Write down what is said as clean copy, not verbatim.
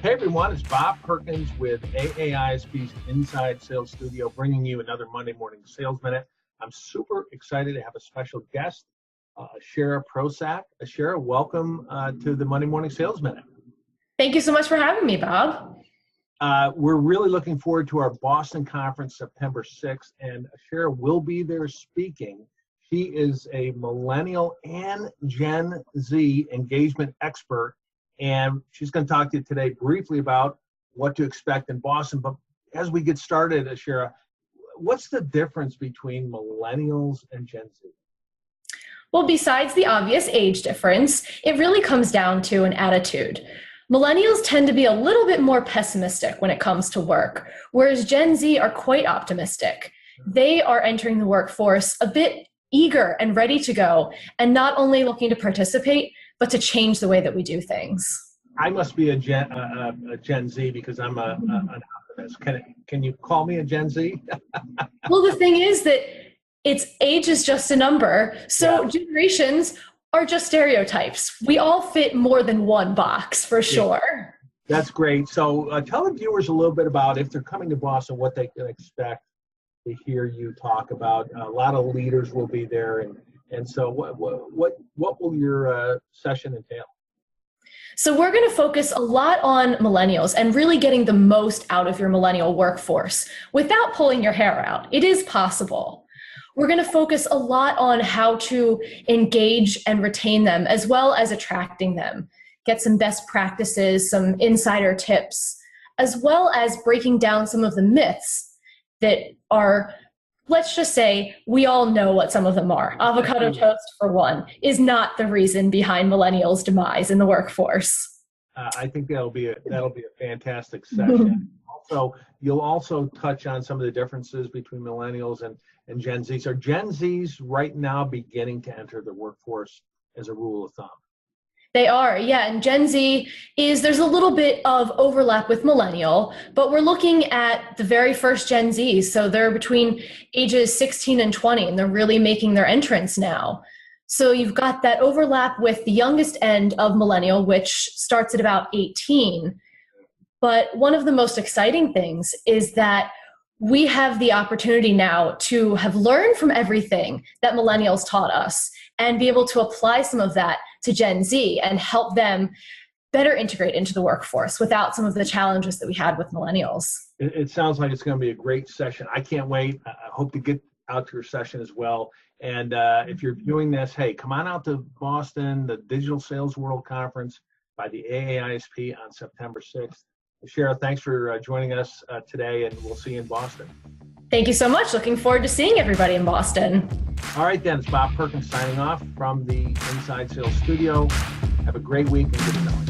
Hey everyone, it's Bob Perkins with AA-ISP's Inside Sales Studio, bringing you another Monday Morning Sales Minute. I'm super excited to have a special guest, Ashira Prossack. Ashira, welcome to the Monday Morning Sales Minute. Thank you so much for having me, Bob. We're really looking forward to our Boston conference, September 6th, and Ashira will be there speaking. She is a Millennial and Gen Z engagement expert, and she's going to talk to you today briefly about what to expect in Boston. But as we get started, Ashira, what's the difference between millennials and Gen Z? Well, besides the obvious age difference, it really comes down to an attitude. Millennials tend to be a little bit more pessimistic when it comes to work, whereas Gen Z are quite optimistic. They are entering the workforce a bit eager and ready to go, and not only looking to participate, but to change the way that we do things. I must be a Gen Z because I'm an optimist. Can you call me a Gen Z? Well, the thing is that age is just a number, so yeah. Generations are just stereotypes. We all fit more than one box, for sure. Yeah. That's great. So tell the viewers a little bit about, if they're coming to Boston, what they can expect to hear you talk about. A lot of leaders will be there, and so what will your session entail? So we're going to focus a lot on millennials and really getting the most out of your millennial workforce without pulling your hair out. It is possible. We're going to focus a lot on how to engage and retain them, as well as attracting them. Get some best practices, some insider tips, as well as breaking down some of the myths that are, let's just say, we all know what some of them are. Avocado toast, for one, is not the reason behind millennials' demise in the workforce. I think that'll be a fantastic session. Also, you'll also touch on some of the differences between millennials and Gen Z. So Gen Zs right now beginning to enter the workforce as a rule of thumb. They are, yeah. And Gen Z there's a little bit of overlap with millennial, but we're looking at the very first Gen Zs. So they're between ages 16 and 20, and they're really making their entrance now. So you've got that overlap with the youngest end of millennial, which starts at about 18. But one of the most exciting things is that we have the opportunity now to have learned from everything that millennials taught us and be able to apply some of that to Gen Z and help them better integrate into the workforce without some of the challenges that we had with millennials. It sounds like it's going to be a great session. I can't wait. I hope to get out to your session as well. And if you're viewing this, hey, come on out to Boston, the Digital Sales World Conference by the AA-ISP on September 6th. Ashira, thanks for joining us today, and we'll see you in Boston. Thank you so much. Looking forward to seeing everybody in Boston. All right, then. It's Bob Perkins signing off from the Inside Sales Studio. Have a great week and good night.